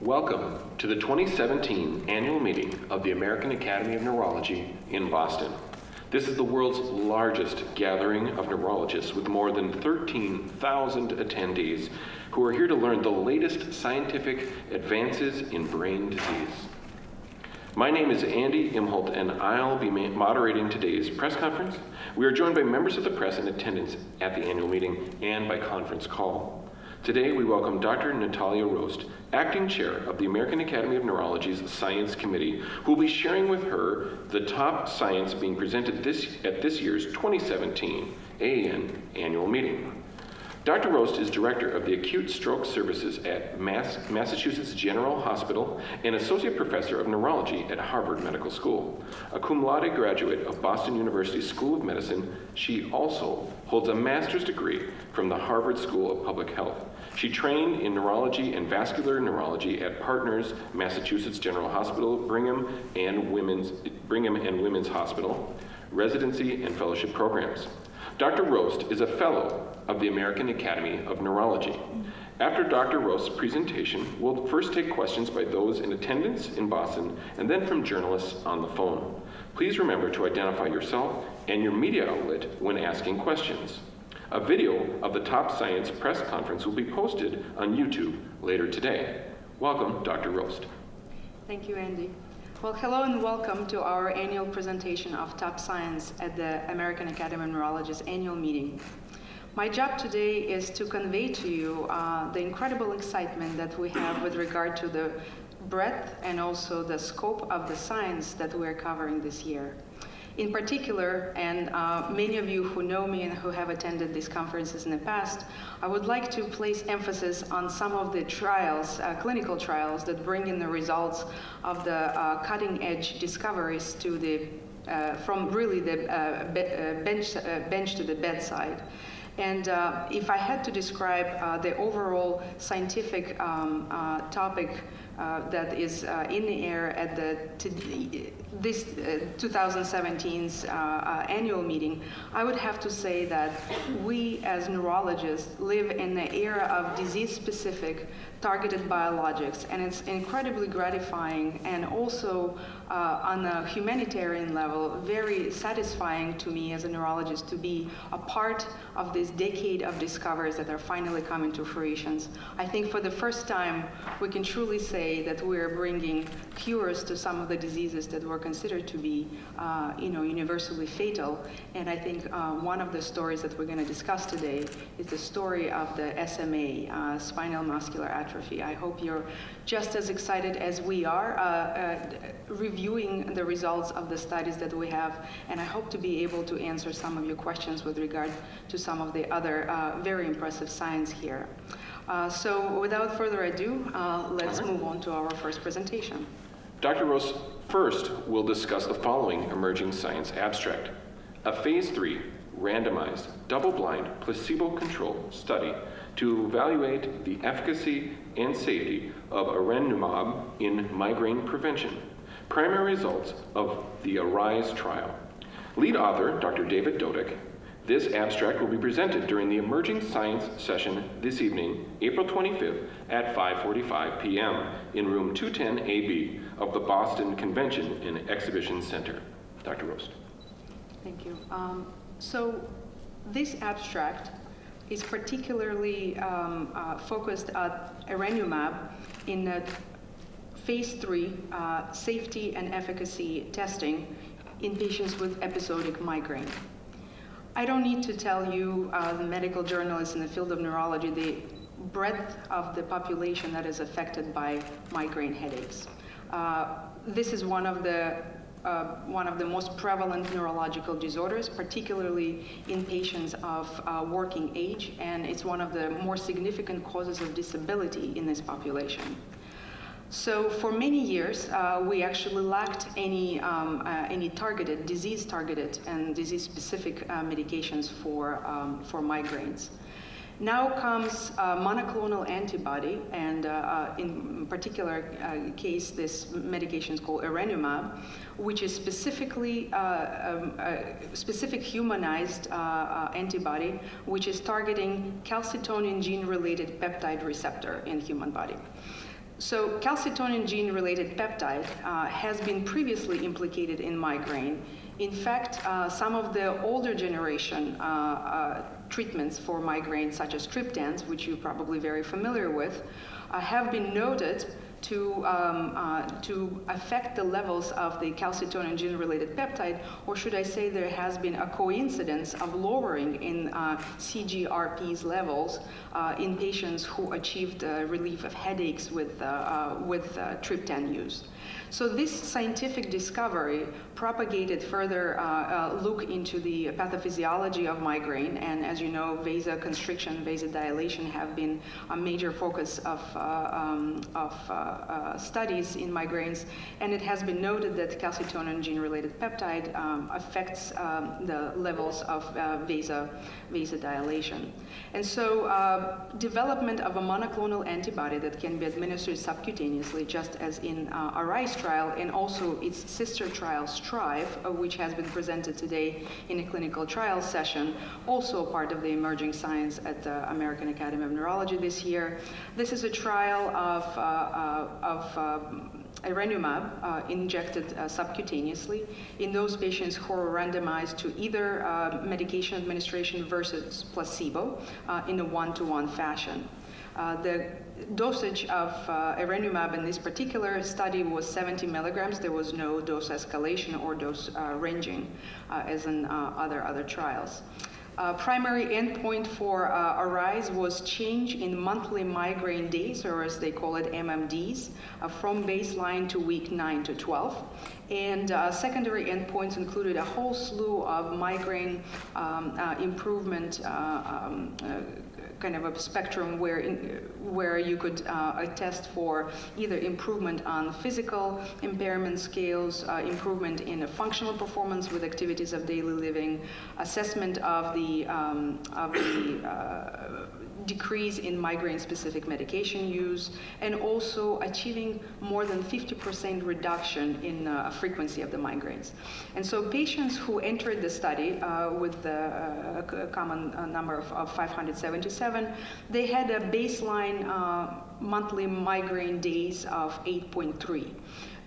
Welcome to the 2017 Annual Meeting of the American Academy of Neurology in Boston. This is the world's largest gathering of neurologists with more than 13,000 attendees who are here to learn the latest scientific advances in brain disease. My name is Andy Imholt and I'll be moderating today's press conference. We are joined by members of the press in attendance at the annual meeting and by conference call. Today we welcome Dr. Natalia Rost, Acting Chair of the American Academy of Neurology's Science Committee, who will be sharing with her the top science being presented at this year's 2017 AAN Annual Meeting. Dr. Rost is Director of the Acute Stroke Services at Massachusetts General Hospital and Associate Professor of Neurology at Harvard Medical School. A cum laude graduate of Boston University School of Medicine, she also holds a master's degree from the Harvard School of Public Health. She trained in neurology and vascular neurology at Partners Massachusetts General Hospital, Brigham and Women's Hospital, residency and fellowship programs. Dr. Rost is a fellow of the American Academy of Neurology. After Dr. Rost's presentation, we'll first take questions by those in attendance in Boston and then from journalists on the phone. Please remember to identify yourself and your media outlet when asking questions. A video of the Top Science press conference will be posted on YouTube later today. Welcome, Dr. Rost. Thank you, Andy. Well, hello and welcome to our annual presentation of Top Science at the American Academy of Neurology's annual meeting. My job today is to convey to you the incredible excitement that we have with regard to the breadth and also the scope of the science that we're covering this year. In particular, and many of you who know me and who have attended these conferences in the past, I would like to place emphasis on some of the trials, clinical trials that bring in the results of the cutting-edge discoveries to the, from really the bench to the bedside. And if I had to describe the overall scientific topic that is in the air at this 2017's annual meeting, I would have to say that we as neurologists live in the era of disease-specific targeted biologics, and it's incredibly gratifying and also on a humanitarian level very satisfying to me as a neurologist to be a part of this decade of discoveries that are finally coming to fruition. I think for the first time we can truly say that we're bringing cures to some of the diseases that were considered to be universally fatal. And I think one of the stories that we're going to discuss today is the story of the SMA, spinal muscular atrophy. I hope you're just as excited as we are reviewing the results of the studies that we have, and I hope to be able to answer some of your questions with regard to some of the other very impressive science here. So without further ado, let's move on to our first presentation. Dr. Rost first will discuss the following emerging science abstract: a phase 3 randomized, double-blind, placebo-controlled study to evaluate the efficacy and safety of arenomab in migraine prevention. Primary results of the ARISE trial. Lead author, Dr. David Dodek. This abstract will be presented during the Emerging Science session this evening, April 25th at 5:45 p.m. in room 210AB of the Boston Convention and Exhibition Center. Dr. Rost. Thank you. So this abstract is particularly focused at arenomab in phase 3 safety and efficacy testing in patients with episodic migraine. I don't need to tell you, the medical journalists in the field of neurology, the breadth of the population that is affected by migraine headaches. This is one of the most prevalent neurological disorders, particularly in patients of working age, and it's one of the more significant causes of disability in this population. So for many years, we actually lacked any targeted, disease-targeted and disease-specific medications for migraines. Now comes monoclonal antibody, and in particular case, this medication is called arenomab, which is specifically specific humanized antibody, which is targeting calcitonin gene-related peptide receptor in human body. So calcitonin gene-related peptide has been previously implicated in migraine. In fact, some of the older generation treatments for migraine, such as triptans, which you're probably very familiar with, have been noted to affect the levels of the calcitonin gene-related peptide, or should I say there has been a coincidence of lowering in CGRP's levels in patients who achieved relief of headaches with triptan use. So this scientific discovery propagated further look into the pathophysiology of migraine, and as you know, vasoconstriction, vasodilation have been a major focus of studies in migraines, and it has been noted that calcitonin gene-related peptide affects the levels of vasodilation. And so development of a monoclonal antibody that can be administered subcutaneously, just as in ARISE trial, and also its sister trial, STRIVE, which has been presented today in a clinical trial session, also part of the Emerging Science at the American Academy of Neurology this year. This is a trial of Erenumab injected subcutaneously in those patients who are randomized to either medication administration versus placebo in a one-to-one fashion. The dosage of Erenumab in this particular study was 70 milligrams. There was no dose escalation or dose ranging as in other trials. Primary endpoint for ARISE was change in monthly migraine days, or as they call it, MMDs, from baseline to week 9 to 12. And secondary endpoints included a whole slew of migraine improvement kind of a spectrum where you could attest for either improvement on physical impairment scales, improvement in a functional performance with activities of daily living, assessment of the decrease in migraine-specific medication use, and also achieving more than 50% reduction in frequency of the migraines. And so patients who entered the study with a common number of 577, they had a baseline monthly migraine days of 8.3.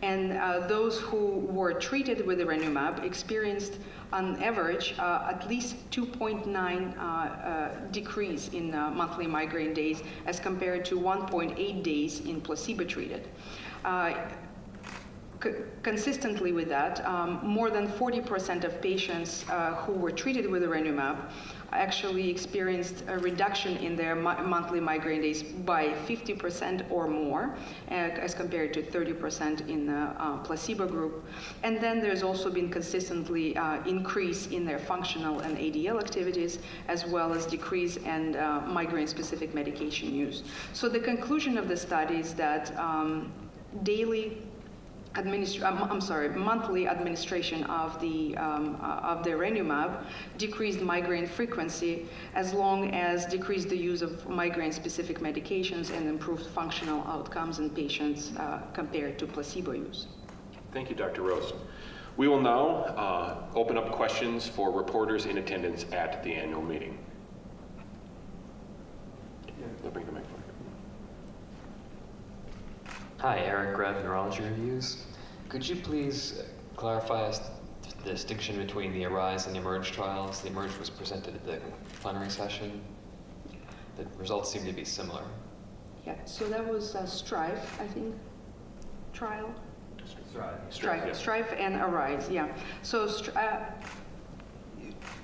And those who were treated with Erenumab experienced, on average, at least 2.9 decrease in monthly migraine days as compared to 1.8 days in placebo-treated. Consistently with that, more than 40% of patients who were treated with Erenumab actually experienced a reduction in their monthly migraine days by 50% or more, as compared to 30% in the placebo group. And then there's also been consistently increase in their functional and ADL activities, as well as decrease in migraine-specific medication use. So the conclusion of the study is that monthly administration of the Erenumab decreased migraine frequency, as long as decreased the use of migraine-specific medications and improved functional outcomes in patients compared to placebo use. Thank you, Dr. Rost. We will now open up questions for reporters in attendance at the annual meeting. They'll bring the microphone. Hi, Eric Grev, Neurology Reviews. Could you please clarify the distinction between the ARISE and the Emerge trials? The Emerge was presented at the plenary session. The results seem to be similar. Yeah, so that was STRIVE, I think, trial? Strive and ARISE, yeah. So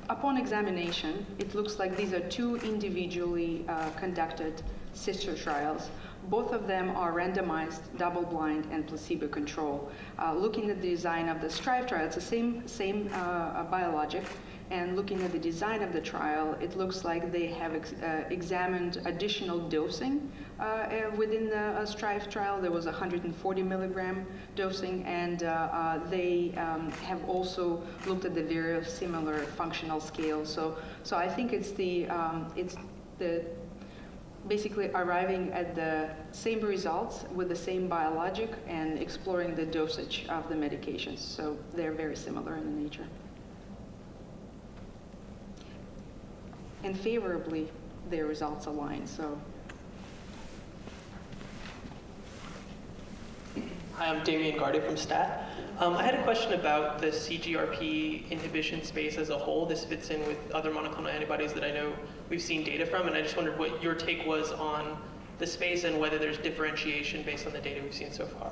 upon examination, it looks like these are two individually conducted sister trials. Both of them are randomized, double-blind, and placebo-controlled. Looking at the design of the STRIVE trial, it's the same biologic. And looking at the design of the trial, it looks like they have examined additional dosing within the STRIVE trial. There was 140 milligram dosing, and they have also looked at the very similar functional scales. So I think it's the basically arriving at the same results with the same biologic and exploring the dosage of the medications. So they're very similar in nature. And favorably, their results align. So Hi, I'm Damian Gardy from STAT. I had a question about the CGRP inhibition space as a whole. This fits in with other monoclonal antibodies that I know we've seen data from, and I just wondered what your take was on the space and whether there's differentiation based on the data we've seen so far.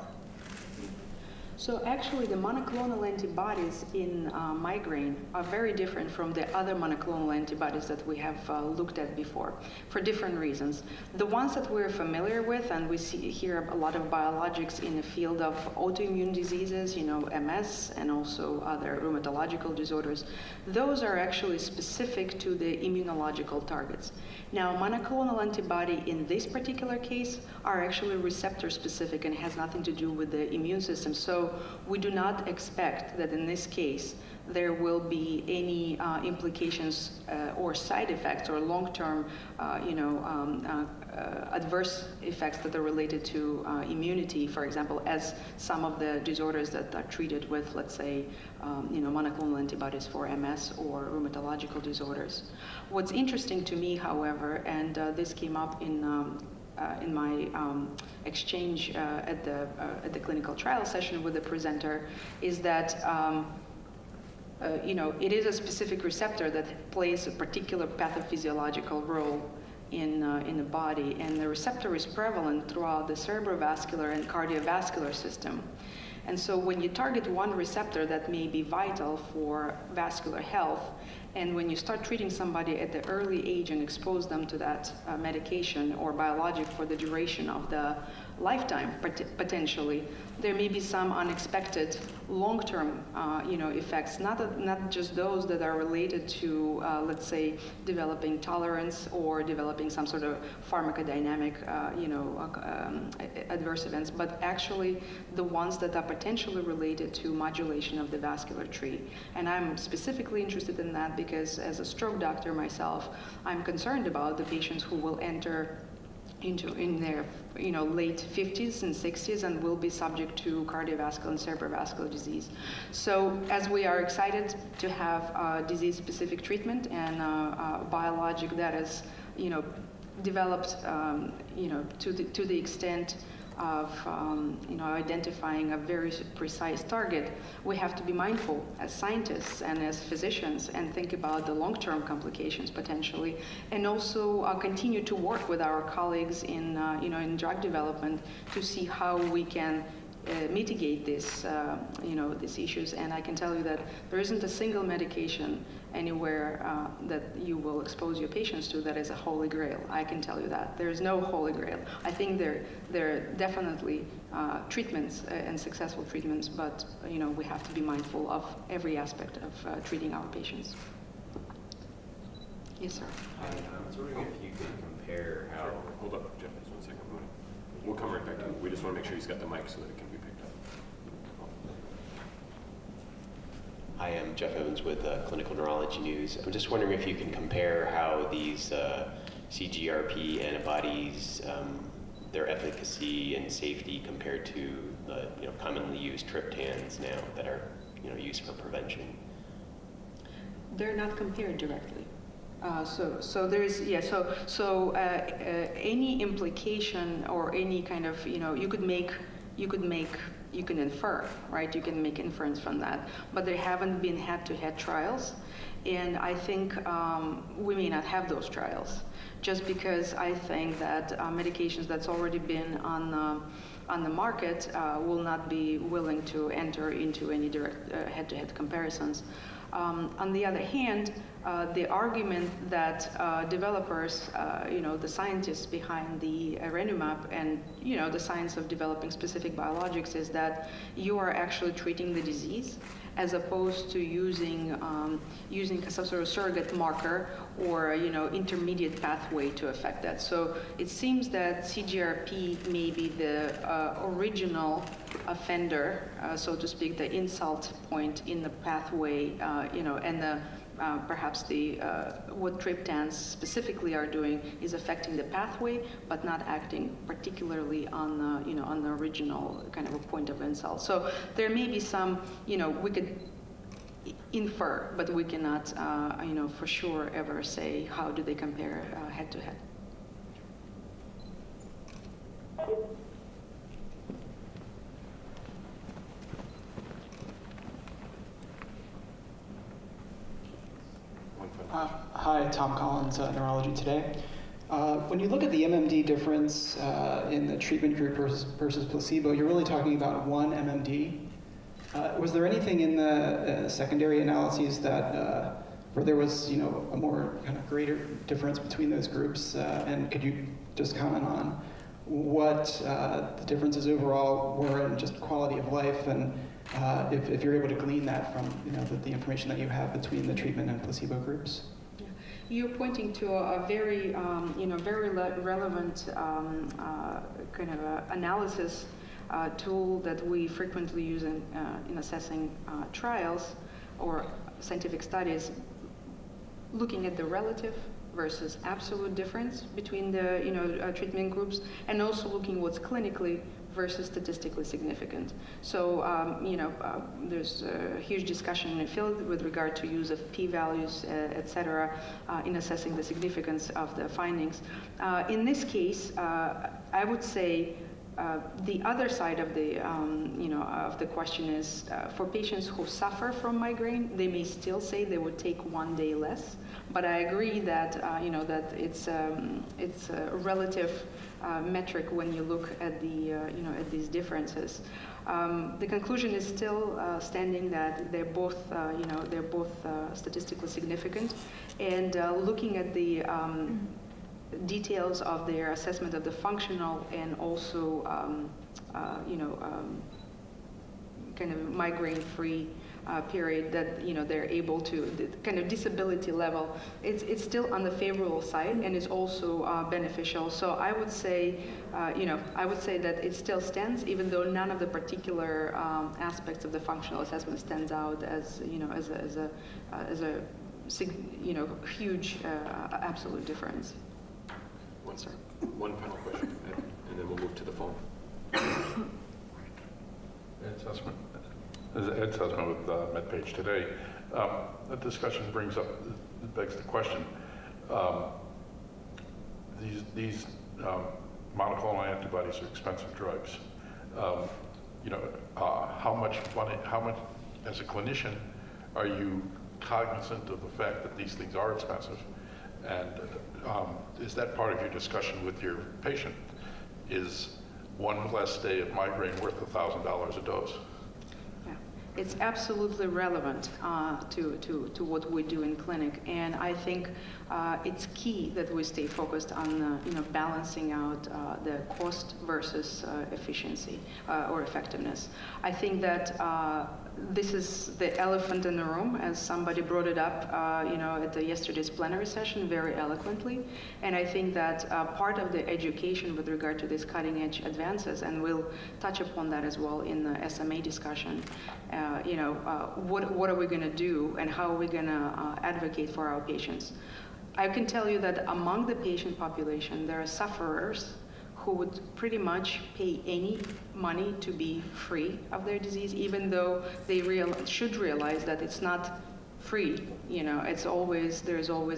So actually, the monoclonal antibodies in migraine are very different from the other monoclonal antibodies that we have looked at before, for different reasons. The ones that we're familiar with, and we see here a lot of biologics in the field of autoimmune diseases, MS and also other rheumatological disorders, those are actually specific to the immunological targets. Now, monoclonal antibody in this particular case are actually receptor specific and has nothing to do with the immune system. So we do not expect that in this case there will be any implications or side effects or long-term, adverse effects that are related to immunity, for example, as some of the disorders that are treated with, let's say, monoclonal antibodies for MS or rheumatological disorders. What's interesting to me, however, and this came up in my exchange at the clinical trial session with the presenter, is that it is a specific receptor that plays a particular pathophysiological role in the body, and the receptor is prevalent throughout the cerebrovascular and cardiovascular system. And so when you target one receptor that may be vital for vascular health, and when you start treating somebody at the early age and expose them to that medication or biologic for the duration of the lifetime, potentially, there may be some unexpected long-term effects, not just those that are related to, let's say, developing tolerance or developing some sort of pharmacodynamic, adverse events, but actually the ones that are potentially related to modulation of the vascular tree. And I'm specifically interested in that because as a stroke doctor myself, I'm concerned about the patients who will enter in their late 50s and 60s and will be subject to cardiovascular and cerebrovascular disease. So as we are excited to have disease-specific treatment and biologic that is developed to the extent of identifying a very precise target, we have to be mindful as scientists and as physicians and think about the long-term complications potentially, and also continue to work with our colleagues in drug development to see how we can mitigate this, these issues. And I can tell you that there isn't a single medication anywhere that you will expose your patients to that is a holy grail. I can tell you that. There is no holy grail. I think there are definitely treatments and successful treatments, but we have to be mindful of every aspect of treating our patients. Yes, sir. Hi, I was wondering if you could compare how... Sure. Hold up, Jeff, just 1 second. We'll come right back to him. We just want to make sure he's got the mic so that it can be picked up. Hi, I'm Jeff Evans with Clinical Neurology News. I'm just wondering if you can compare how these CGRP antibodies, their efficacy and safety compared to the commonly used triptans now that are used for prevention. They're not compared directly. So there is, yeah, any implication or any kind of, you can infer, right? You can make inference from that, but there haven't been head-to-head trials, and I think we may not have those trials, just because I think that medications that's already been on the market will not be willing to enter into any direct head-to-head comparisons. On the other hand, the argument that developers, the scientists behind the arenumab and the science of developing specific biologics is that you are actually treating the disease as opposed to using some sort of surrogate marker or intermediate pathway to affect that. So it seems that CGRP may be the original offender, so to speak, the insult point in the pathway, and the perhaps what triptans specifically are doing is affecting the pathway, but not acting particularly on the original kind of a point of insult. So there may be some, we could infer, but we cannot, for sure ever say how do they compare head to head. Hi, Tom Collins, Neurology Today. When you look at the MMD difference in the treatment group versus placebo, you're really talking about 1 MMD. Was there anything in the secondary analyses that where there was, a more kind of greater difference between those groups? And could you just comment on what the differences overall were in just quality of life, and if you're able to glean that from the information that you have between the treatment and placebo groups? You're pointing to a very, very relevant kind of analysis tool that we frequently use in assessing trials or scientific studies, looking at the relative versus absolute difference between the treatment groups, and also looking what's clinically versus statistically significant. So, there's a huge discussion in the field with regard to use of p-values, et cetera, in assessing the significance of the findings. In this case, I would say the other side of the, of the question is for patients who suffer from migraine, they may still say they would take 1 day less. But I agree that that it's a relative metric when you look at the at these differences. The conclusion is still standing that they're both statistically significant, and looking at the details of their assessment of the functional and also kind of migraine-free period that they're able to, the kind of disability level, it's still on the favorable side, and is also beneficial. So I would say that it still stands, even though none of the particular aspects of the functional assessment stands out as as a huge absolute difference. One final question, and then we'll move to the phone. Ed Sussman with MedPage Today. The discussion begs the question. These monoclonal antibodies are expensive drugs. How much, as a clinician, are you cognizant of the fact that these things are expensive? And is that part of your discussion with your patient? Is 1 less day of migraine worth $1,000 a dose? Yeah, it's absolutely relevant to what we do in clinic, and I think it's key that we stay focused on balancing out the cost versus efficiency or effectiveness. I think that this is the elephant in the room, as somebody brought it up, at yesterday's plenary session very eloquently. And I think that part of the education with regard to these cutting-edge advances, and we'll touch upon that as well in the SMA discussion. What are we going to do, and how are we going to advocate for our patients? I can tell you that among the patient population, there are sufferers who would pretty much pay any money to be free of their disease, even though they should realize that it's not free. There's always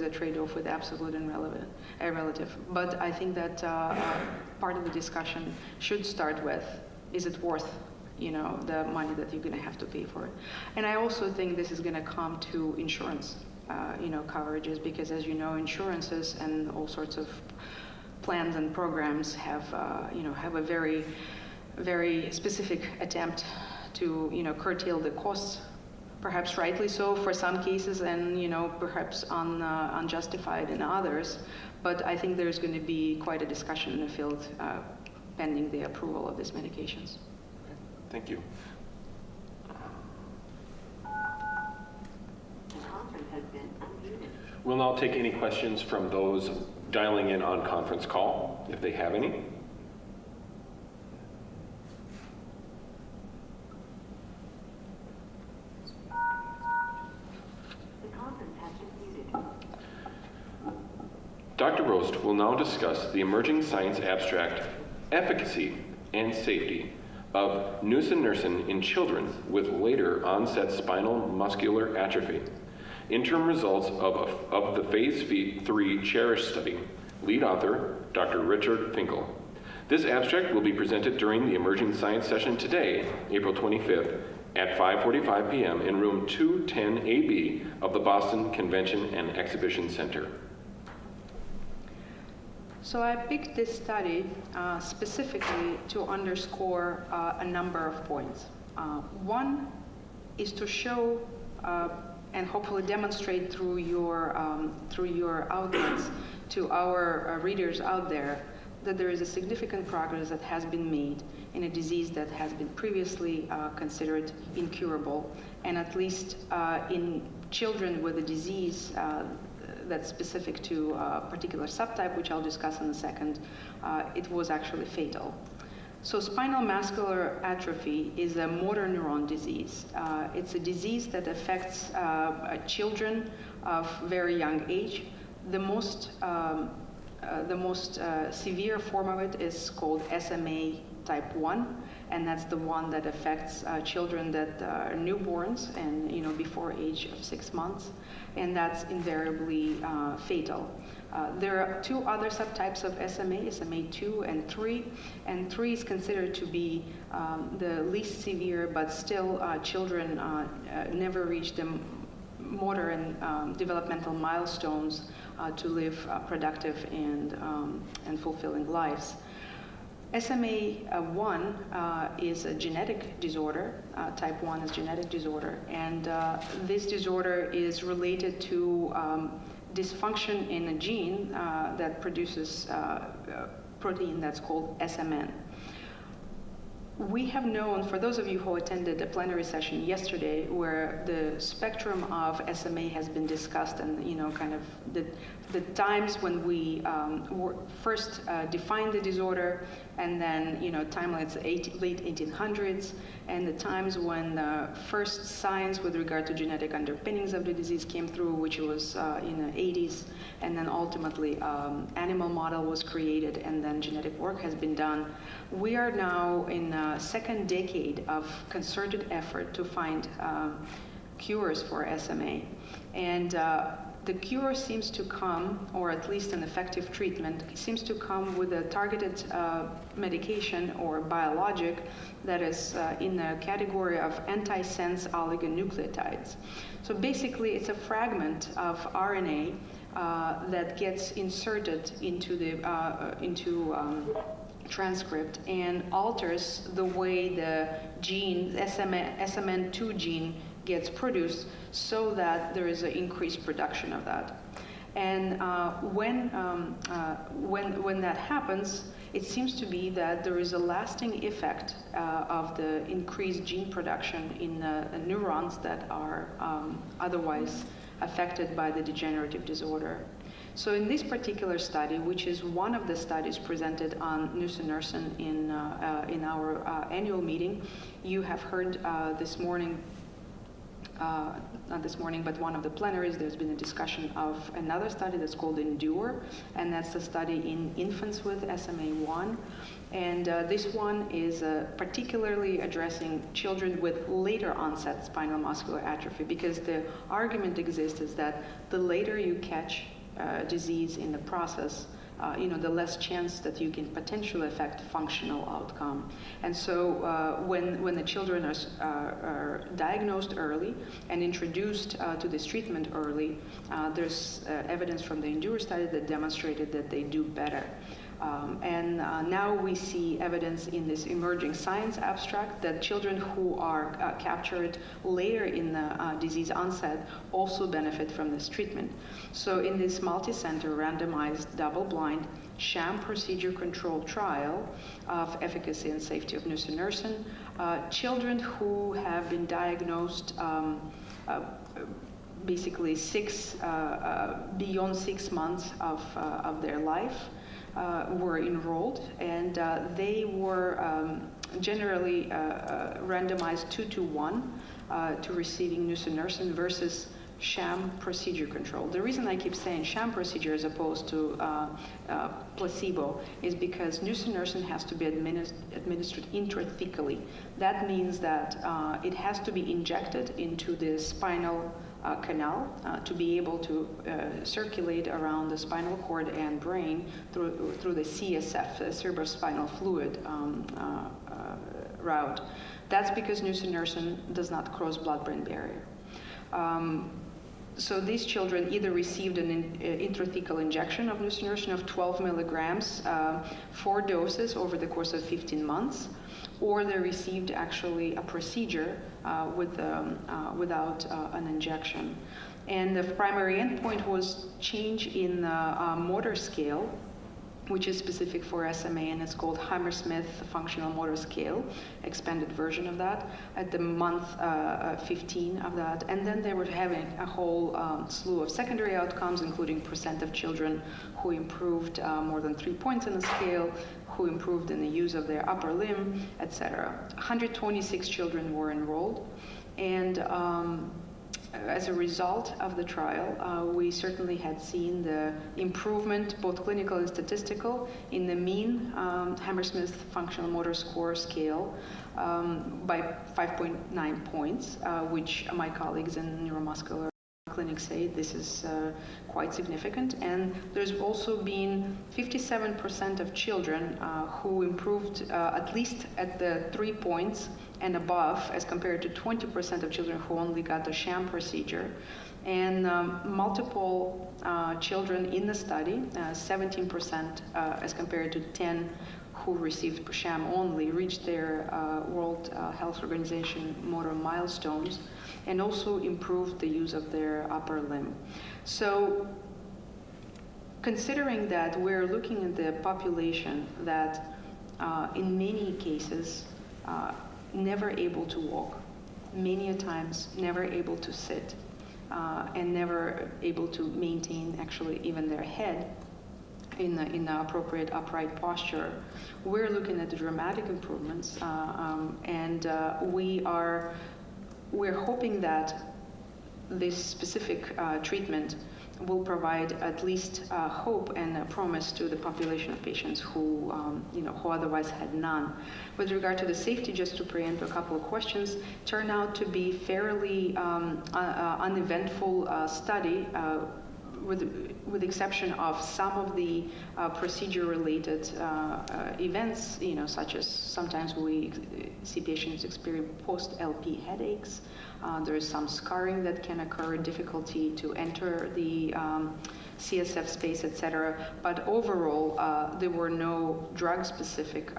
a trade-off with absolute and relative. But I think that part of the discussion should start with, is it worth the money that you're going to have to pay for it? And I also think this is going to come to insurance coverages, because as you know, insurances and all sorts of plans and programs have a very, very specific attempt to curtail the costs, perhaps rightly so for some cases, and perhaps unjustified in others. But I think there's going to be quite a discussion in the field pending the approval of these medications. Okay. Thank you. We'll now take any questions from those dialing in on conference call, if they have any. Dr. Rost will now discuss the emerging science abstract, Efficacy and Safety of nusinersen in children with later onset spinal muscular atrophy. Interim results of the Phase 3 CHERISH study. Lead author, Dr. Richard Finkel. This abstract will be presented during the Emerging Science session today, April 25th, at 5:45 p.m. in room 210AB of the Boston Convention and Exhibition Center. So I picked this study specifically to underscore a number of points. One is to show and hopefully demonstrate through your outlets to our readers out there that there is a significant progress that has been made in a disease that has been previously considered incurable, and at least in children with a disease that's specific to a particular subtype, which I'll discuss in a second, it was actually fatal. So spinal muscular atrophy is a motor neuron disease. It's a disease that affects children of very young age. The most severe form of it is called SMA type 1, and that's the one that affects children that are newborns and before age of 6 months, and that's invariably fatal. There are two other subtypes of SMA, SMA 2 and 3, and 3 is considered to be the least severe, but still children never reach the motor and developmental milestones to live productive and fulfilling lives. SMA 1 is a genetic disorder. Type 1 is genetic disorder, and this disorder is related to dysfunction in a gene that produces protein that's called SMN. We have known, for those of you who attended a plenary session yesterday where the spectrum of SMA has been discussed, and kind of the times when we first defined the disorder, and then timeline, it's late 1800s, and the times when the first science with regard to genetic underpinnings of the disease came through, which was in the 80s, and then ultimately animal model was created, and then genetic work has been done. We are now in a second decade of concerted effort to find cures for SMA, and the cure seems to come, or at least an effective treatment, seems to come with a targeted medication or biologic that is in the category of antisense oligonucleotides. So basically, it's a fragment of RNA that gets inserted into the transcript and alters the way the gene, SMN2 gene, gets produced, so that there is an increased production of that. And when that happens, it seems to be that there is a lasting effect of the increased gene production in neurons that are otherwise affected by the degenerative disorder. So in this particular study, which is one of the studies presented on nusinersen in our annual meeting, you have heard this morning, not this morning, but one of the plenaries, there's been a discussion of another study that's called ENDURE, and that's a study in infants with SMA1. And this one is particularly addressing children with later onset spinal muscular atrophy, because the argument exists is that the later you catch disease in the process, the less chance that you can potentially affect functional outcome. And so when the children are diagnosed early and introduced to this treatment early, there's evidence from the ENDURE study that demonstrated that they do better. And now we see evidence in this emerging science abstract that children who are captured later in the disease onset also benefit from this treatment. So in this multi-center randomized double-blind sham procedure controlled trial of efficacy and safety of nusinersen, children who have been diagnosed basically beyond 6 months of their life were enrolled, and they were generally randomized 2-to-1 to receiving nusinersen versus sham procedure control. The reason I keep saying sham procedure as opposed to placebo is because nusinersen has to be administered intrathecally. That means that it has to be injected into the spinal canal to be able to circulate around the spinal cord and brain through the CSF, the cerebrospinal fluid route. That's because nusinersen does not cross blood-brain barrier. So these children either received an intrathecal injection of nusinersen of 12 milligrams, 4 doses over the course of 15 months, or they received actually a procedure without an injection. And the primary endpoint was change in the motor scale, which is specific for SMA, and it's called Hammersmith Functional Motor Scale, expanded version of that, at the month 15 of that. And then they were having a whole slew of secondary outcomes, including percent of children who improved more than 3 points in the scale, who improved in the use of their upper limb, etc. 126 children were enrolled, and as a result of the trial, we certainly had seen the improvement, both clinical and statistical, in the mean Hammersmith Functional Motor Score scale by 5.9 points, which my colleagues in neuromuscular clinics say this is quite significant. And there's also been 57% of children who improved at least at the 3 points and above, as compared to 20% of children who only got the sham procedure. And multiple children in the study, 17% as compared to 10 who received sham only, reached their World Health Organization motor milestones, and also improved the use of their upper limb. So considering that we're looking at the population that in many cases never able to walk, many a times never able to sit, and never able to maintain actually even their head in the appropriate upright posture, we're looking at the dramatic improvements, and we're hoping that this specific treatment will provide at least hope and a promise to the population of patients who otherwise had none. With regard to the safety, just to preempt a couple of questions, turned out to be fairly uneventful study, with the exception of some of the procedure-related events, such as sometimes we see patients experience post-LP headaches. There is some scarring that can occur, difficulty to enter the CSF space, etc. But overall, there were no drug-specific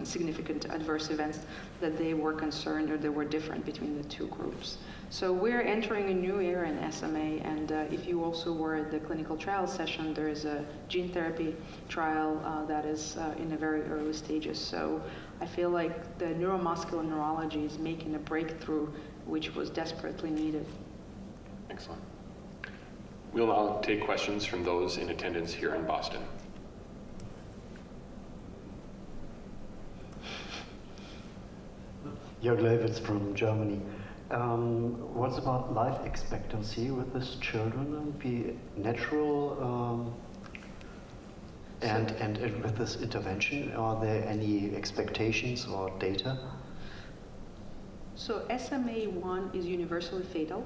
significant adverse events that they were concerned or that were different between the two groups. So we're entering a new era in SMA, and if you also were at the clinical trial session, there is a gene therapy trial that is in the very early stages. So I feel like the neuromuscular neurology is making a breakthrough, which was desperately needed. Excellent. We'll now take questions from those in attendance here in Boston. Jörg Lewitz from Germany. What's about life expectancy with these children? Be natural, and with this intervention, are there any expectations or data? So SMA1 is universally fatal.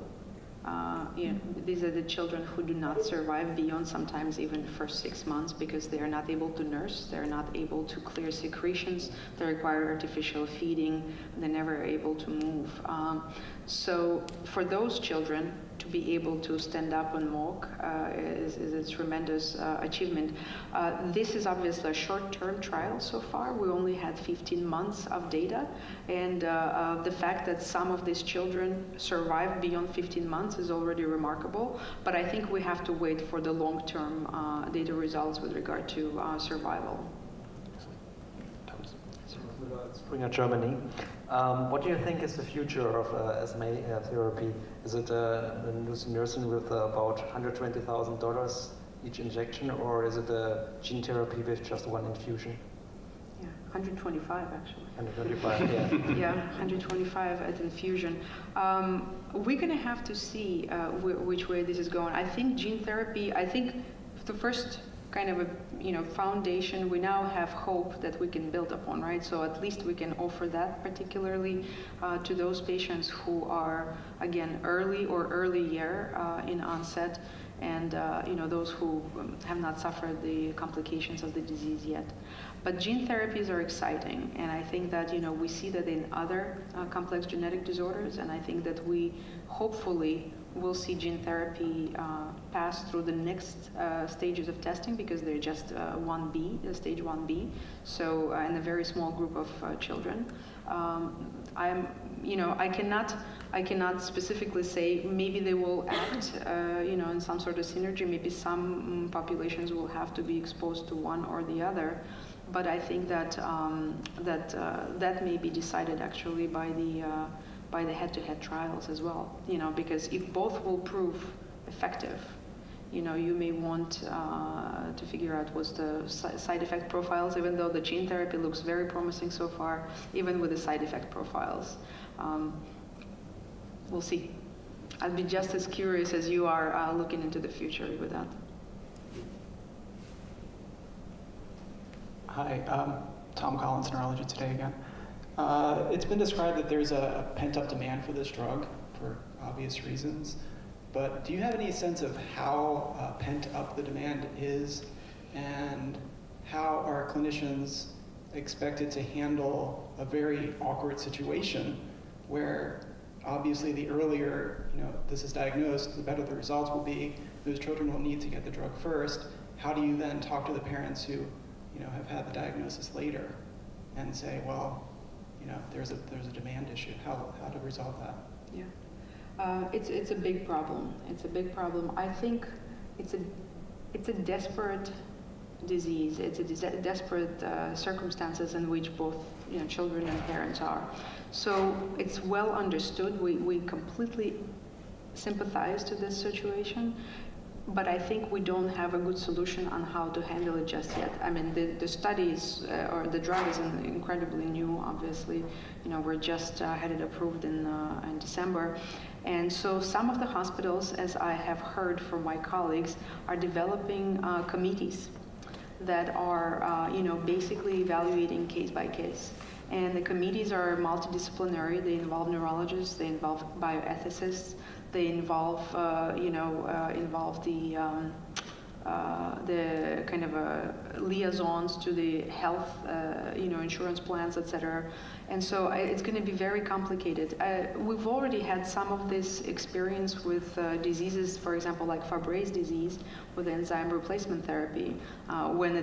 These are the children who do not survive beyond sometimes even the first 6 months because they are not able to nurse, they're not able to clear secretions, they require artificial feeding, they're never able to move. So for those children to be able to stand up and walk is a tremendous achievement. This is obviously a short-term trial so far. We only had 15 months of data, and the fact that some of these children survived beyond 15 months is already remarkable, but I think we have to wait for the long-term data results with regard to survival. Springer, Germany. What do you think is the future of SMA therapy? Is it a nusinersen with about $120,000 each injection, or is it a gene therapy with just one infusion? Yeah, 125 actually. 125, yeah. Yeah, 125 at infusion. We're going to have to see which way this is going. I think gene therapy, the first kind of a foundation. We now have hope that we can build upon, right? So at least we can offer that, particularly to those patients who are, again, early or earlier in onset, and those who have not suffered the complications of the disease yet. But gene therapies are exciting, and I think that we see that in other complex genetic disorders, and I think that we hopefully will see gene therapy pass through the next stages of testing, because they're just 1B, stage 1B, so in a very small group of children. I cannot specifically say maybe they will act, in some sort of synergy. Maybe some populations will have to be exposed to one or the other, but I think that that may be decided actually by the head-to-head trials as well. Because if both will prove effective, you may want to figure out what's the side effect profiles, even though the gene therapy looks very promising so far, even with the side effect profiles. We'll see. I'd be just as curious as you are looking into the future with that. Hi, Tom Collins, Neurology Today again. It's been described that there's a pent-up demand for this drug for obvious reasons, but do you have any sense of how pent up the demand is, and how are clinicians expected to handle a very awkward situation where obviously the earlier this is diagnosed, the better the results will be. Those children will need to get the drug first. How do you then talk to the parents who have had the diagnosis later and say, well, there's a demand issue. How to resolve that? Yeah, it's a big problem. It's a big problem. I think it's a desperate disease. It's a desperate circumstances in which both children and parents are. So it's well understood. We completely sympathize to this situation. But I think we don't have a good solution on how to handle it just yet. I mean, the studies or the drug is incredibly new, obviously. We're just had it approved in December. And so some of the hospitals, as I have heard from my colleagues, are developing committees that are, basically evaluating case by case. And the committees are multidisciplinary. They involve neurologists, they involve bioethicists, they involve, the kind of liaisons to the health, insurance plans, etc. And so it's going to be very complicated. We've already had some of this experience with diseases, for example, like Fabry's disease, with enzyme replacement therapy, when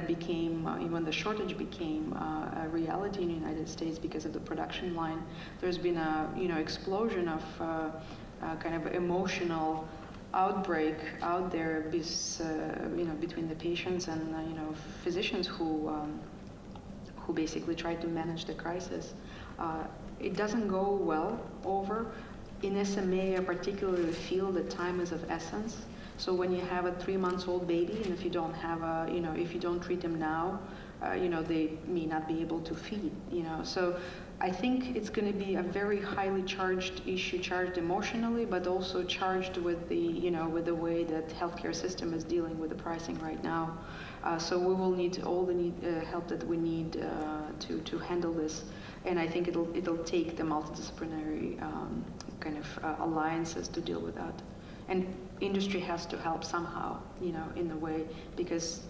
the shortage became a reality in the United States because of the production line. There's been a explosion of kind of emotional outbreak out there, between the patients and physicians who basically try to manage the crisis. It doesn't go well over. In SMA, I particularly feel that time is of essence. So when you have a 3-month-old baby, and if you don't have if you don't treat them now, they may not be able to feed. So I think it's going to be a very highly charged issue, charged emotionally, but also charged with with the way that healthcare system is dealing with the pricing right now. So we will need all the help that we need to handle this, and I think it'll take the multidisciplinary kind of alliances to deal with that, and industry has to help somehow, in a way, because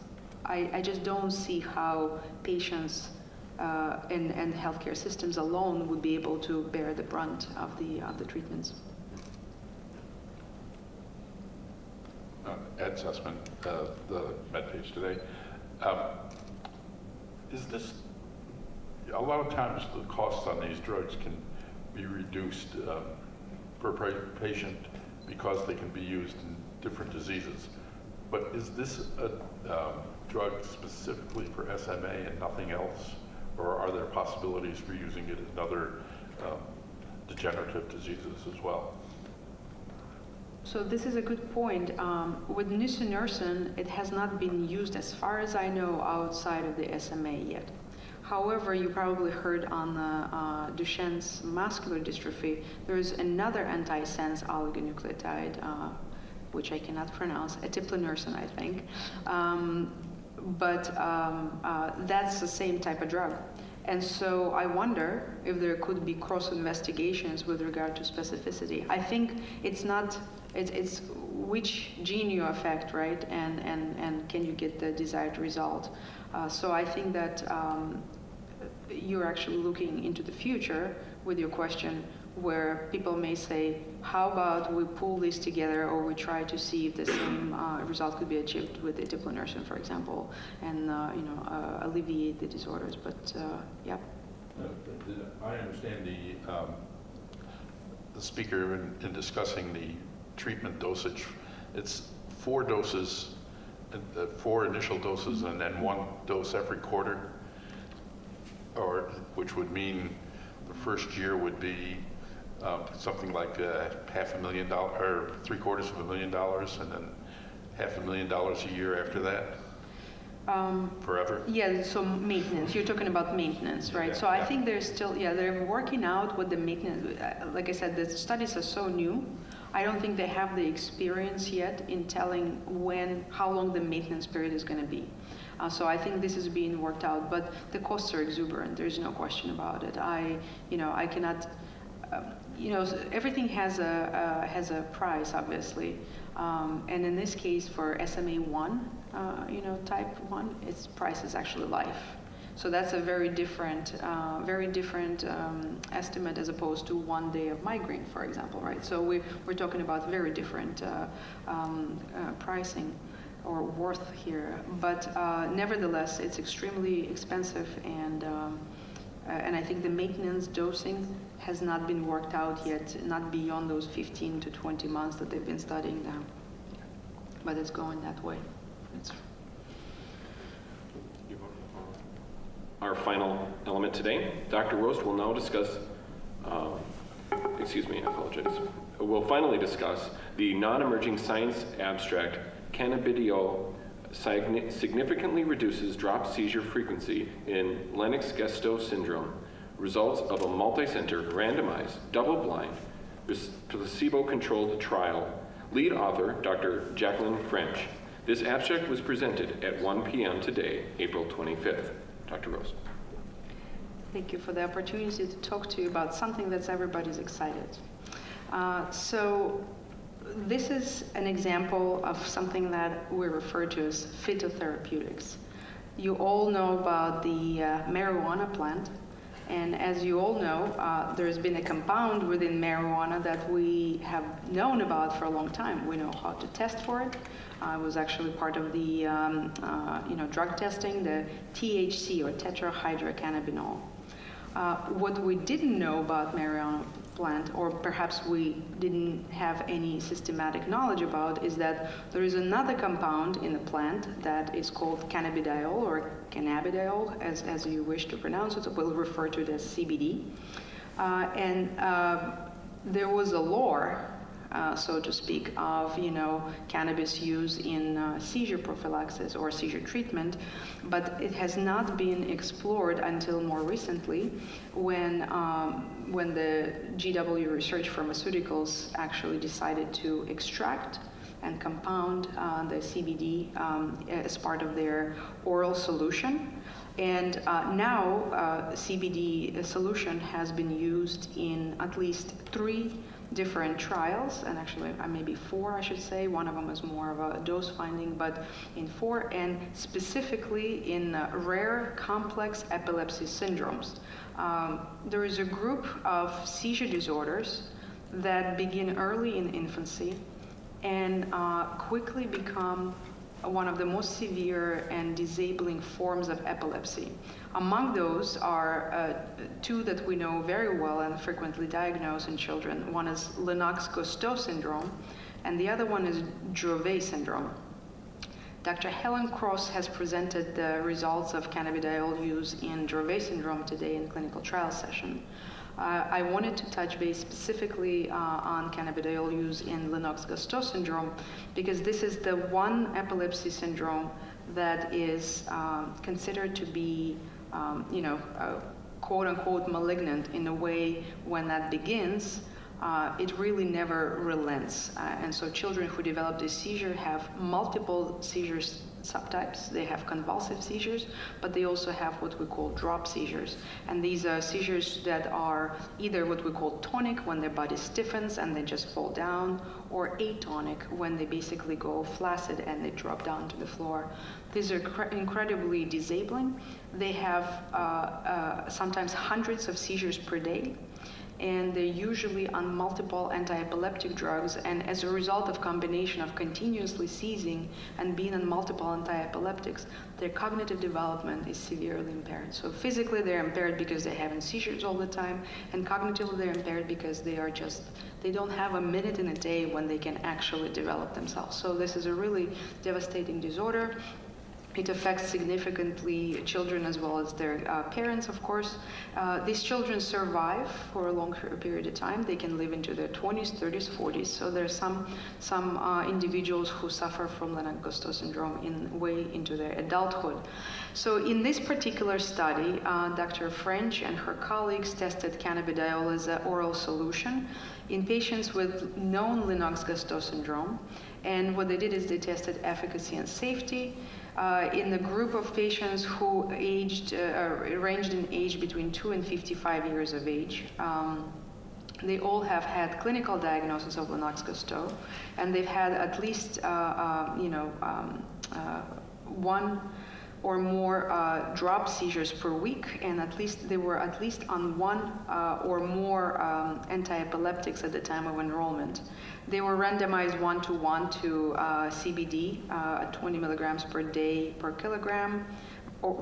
I just don't see how patients and healthcare systems alone would be able to bear the brunt of the treatments. Ed Sussman, the MedPage Today. Is this, a lot of times the costs on these drugs can be reduced per patient because they can be used in different diseases. But is this a drug specifically for SMA and nothing else? Or are there possibilities for using it in other degenerative diseases as well? So this is a good point. With nusinersen, it has not been used, as far as I know, outside of the SMA yet. However, you probably heard on the Duchenne's muscular dystrophy, there is another antisense oligonucleotide, which I cannot pronounce, atiplinersen, I think. but that's the same type of drug. And so I wonder if there could be cross investigations with regard to specificity. I think it's not, it's which gene you affect, right? And can you get the desired result? So I think that you're actually looking into the future with your question, where people may say, how about we pull this together, or we try to see if the same result could be achieved with etiplanersen, for example, and alleviate the disorders. But yeah. I understand the speaker in discussing the treatment dosage. It's 4 doses, 4 initial doses, and then 1 dose every quarter, or which would mean the first year would be something like $500,000 or $750,000, and then $500,000 a year after that. Forever? Yeah, so maintenance. You're talking about maintenance, right? Yeah, so I think there's still, they're working out what the maintenance, like I said, the studies are so new. I don't think they have the experience yet in telling how long the maintenance period is going to be. So I think this is being worked out, but the costs are exuberant. There's no question about it. I cannot, everything has a price, obviously. And in this case, for SMA1, type 1, its price is actually life. So that's a very different estimate as opposed to 1 day of migraine, for example, right? So we're talking about very different pricing or worth here. But nevertheless, it's extremely expensive, and I think the maintenance dosing has not been worked out yet, not beyond those 15 to 20 months that they've been studying now. But it's going that way. Our final element today, Dr. Rost will now discuss, we'll finally discuss the non-emerging science abstract, cannabidiol significantly reduces drop seizure frequency in Lennox-Gastaut syndrome, results of a multi-center, randomized, double-blind, placebo-controlled trial. Lead author, Dr. Jacqueline French. This abstract was presented at 1 p.m. today, April 25th. Dr. Rost. Thank you for the opportunity to talk to you about something that's everybody's excited. So this is an example of something that we refer to as phytotherapeutics. You all know about the marijuana plant, and as you all know, there's been a compound within marijuana that we have known about for a long time. We know how to test for it. I was actually part of the drug testing, the THC, or tetrahydrocannabinol. What we didn't know about marijuana plant, or perhaps we didn't have any systematic knowledge about, is that there is another compound in the plant that is called cannabidiol, or cannabidiol, as you wish to pronounce it. We'll refer to it as CBD. There was a lore, so to speak, of cannabis use in seizure prophylaxis or seizure treatment, but it has not been explored until more recently, when the GW Research Pharmaceuticals actually decided to extract and compound the CBD as part of their oral solution. And now CBD solution has been used in at least 3 different trials, and actually maybe 4, I should say. One of them is more of a dose finding, but in 4, and specifically in rare complex epilepsy syndromes. There is a group of seizure disorders that begin early in infancy and quickly become one of the most severe and disabling forms of epilepsy. Among those are 2 that we know very well and frequently diagnosed in children. One is Lennox-Gastaut syndrome, and the other one is Dravet syndrome. Dr. Helen Cross has presented the results of cannabidiol use in Dravet syndrome today in clinical trial session. I wanted to touch base specifically on cannabidiol use in Lennox-Gastaut syndrome, because this is the one epilepsy syndrome that is considered to be, quote-unquote malignant, in a way when that begins. it really never relents. And so children who develop this seizure have multiple seizures subtypes. They have convulsive seizures, but they also have what we call drop seizures. And these are seizures that are either what we call tonic, when their body stiffens and they just fall down, or atonic, when they basically go flaccid and they drop down to the floor. These are incredibly disabling. They have sometimes hundreds of seizures per day, and they're usually on multiple anti-epileptic drugs, and as a result of combination of continuously seizing and being on multiple anti-epileptics, their cognitive development is severely impaired. So physically they're impaired because they're having seizures all the time, and cognitively they're impaired because they don't have a minute in a day when they can actually develop themselves. So this is a really devastating disorder. It affects significantly children as well as their parents, of course. These children survive for a long period of time. They can live into their 20s, 30s, 40s. So there's some individuals who suffer from Lennox-Gastaut syndrome way into their adulthood. So in this particular study, Dr. French and her colleagues tested cannabidiol as an oral solution in patients with known Lennox-Gastaut syndrome. And what they did is they tested efficacy and safety. In the group of patients who ranged in age between 2 and 55 years of age, they all have had clinical diagnosis of Lennox-Gastaut, and they've had at least one or more drop seizures per week, and they were at least on one or more anti-epileptics at the time of enrollment. They were randomized 1-to-1 to CBD at 20 milligrams per day per kilogram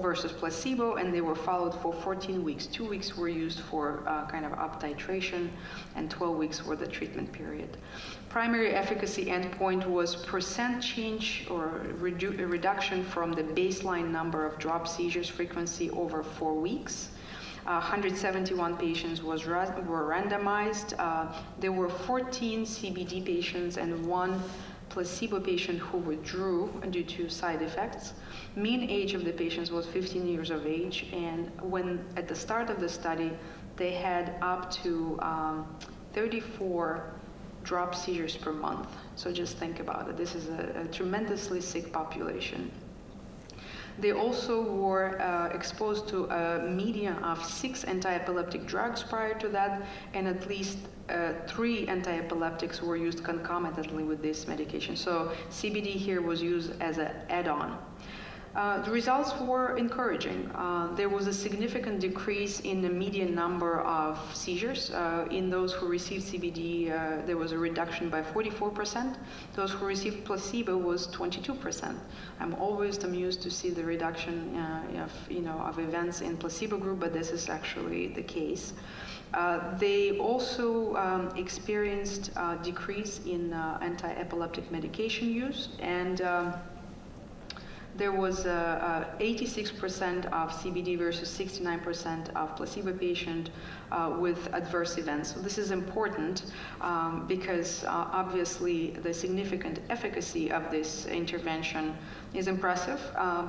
versus placebo, and they were followed for 14 weeks. 2 weeks were used for kind of up titration, and 12 weeks were the treatment period. Primary efficacy endpoint was percent change or reduction from the baseline number of drop seizures frequency over 4 weeks. 171 patients were randomized. There were 14 CBD patients and 1 placebo patient who withdrew due to side effects. Mean age of the patients was 15 years of age, and when at the start of the study, they had up to 34 drop seizures per month. So just think about it. This is a tremendously sick population. They also were exposed to a median of 6 anti-epileptic drugs prior to that, and at least 3 anti-epileptics were used concomitantly with this medication. So CBD here was used as an add-on. The results were encouraging. There was a significant decrease in the median number of seizures. In those who received CBD, there was a reduction by 44%. Those who received placebo was 22%. I'm always amused to see the reduction of events in placebo group, but this is actually the case. They also experienced a decrease in anti-epileptic medication use, and there was 86% of CBD versus 69% of placebo patient with adverse events. So this is important because obviously the significant efficacy of this intervention is impressive,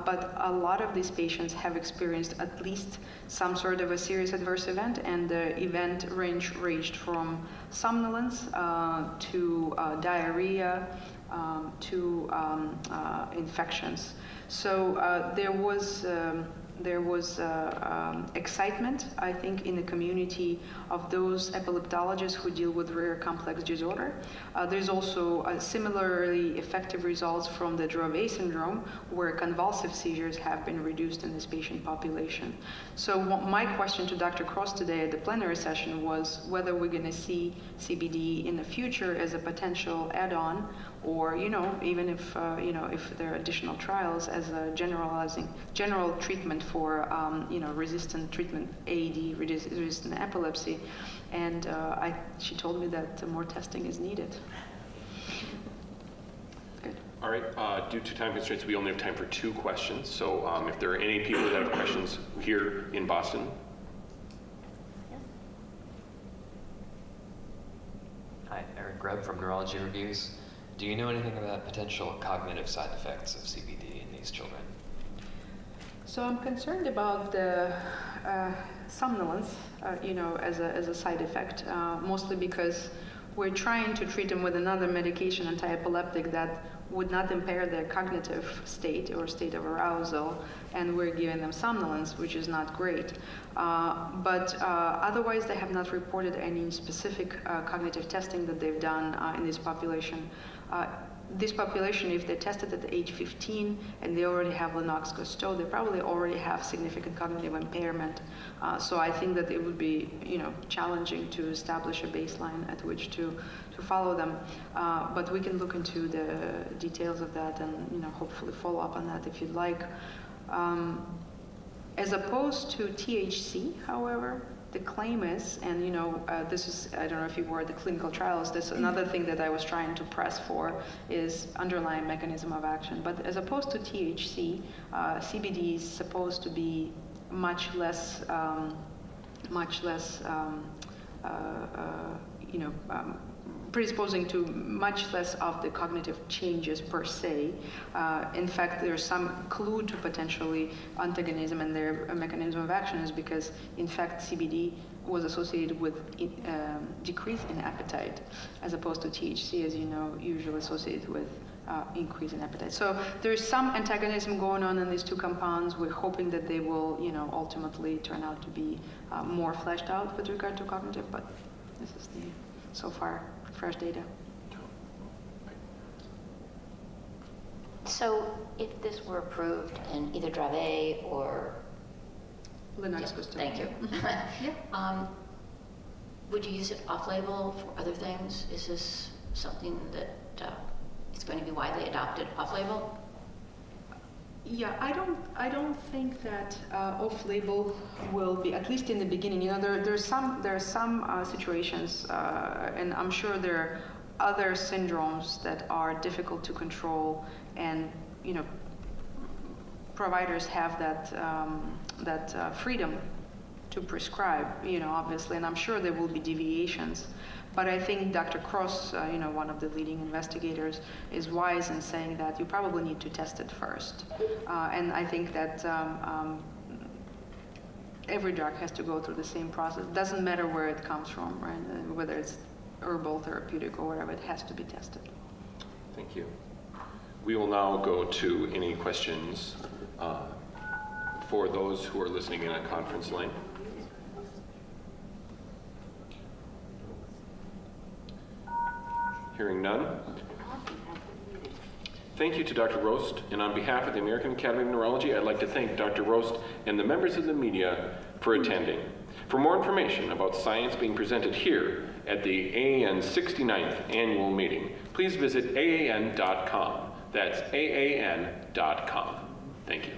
but a lot of these patients have experienced at least some sort of a serious adverse event, and the event ranged from somnolence to diarrhea to infections. So there was excitement, I think, in the community of those epileptologists who deal with rare complex disorder. There's also similarly effective results from the Dravet syndrome, where convulsive seizures have been reduced in this patient population. So my question to Dr. Cross today at the plenary session was whether we're going to see CBD in the future as a potential add-on, or even if there are additional trials as a general treatment for resistant treatment, AED resistant epilepsy, and she told me that more testing is needed. Good. All right, due to time constraints, we only have time for 2 questions. So if there are any people that have questions here in Boston. Hi, Eric Grubb from Neurology Reviews. Do you know anything about potential cognitive side effects of CBD in these children? So I'm concerned about the somnolence as a side effect, mostly because we're trying to treat them with another medication, anti-epileptic, that would not impair their cognitive state or state of arousal, and we're giving them somnolence, which is not great. But otherwise, they have not reported any specific cognitive testing that they've done in this population. This population, if they're tested at age 15 and they already have Lennox-Gastaut, they probably already have significant cognitive impairment. So I think that it would be, challenging to establish a baseline at which to follow them. But we can look into the details of that and, hopefully follow up on that if you'd like. As opposed to THC, however, the claim is, and this is, I don't know if you were at the clinical trials, this another thing that I was trying to press for is underlying mechanism of action. But as opposed to THC, CBD is supposed to be much less predisposing to much less of the cognitive changes per se. In fact, there's some clue to potentially antagonism in their mechanism of action is because, in fact, CBD was associated with decrease in appetite, as opposed to THC, as you know, usually associated with increase in appetite. So there's some antagonism going on in these two compounds. We're hoping that they will, ultimately turn out to be more fleshed out with regard to cognitive, but this is the, so far, fresh data. So if this were approved in either Dravet or Lennox-Gastaut. Thank you. Would you use it off-label for other things? Is this something that is going to be widely adopted off-label? Yeah, I don't think that off-label will be, at least in the beginning. There are some situations, and I'm sure there are other syndromes that are difficult to control, and providers have that freedom to prescribe, obviously, and I'm sure there will be deviations. But I think Dr. Cross, one of the leading investigators, is wise in saying that you probably need to test it first. And I think that every drug has to go through the same process. It doesn't matter where it comes from, right? Whether it's herbal, therapeutic, or whatever, it has to be tested. Thank you. We will now go to any questions for those who are listening in on conference line. Hearing none. Thank you to Dr. Rost, and on behalf of the American Academy of Neurology, I'd like to thank Dr. Rost and the members of the media for attending. For more information about science being presented here at the AAN 69th Annual Meeting, please visit AAN.com. That's AAN.com. Thank you.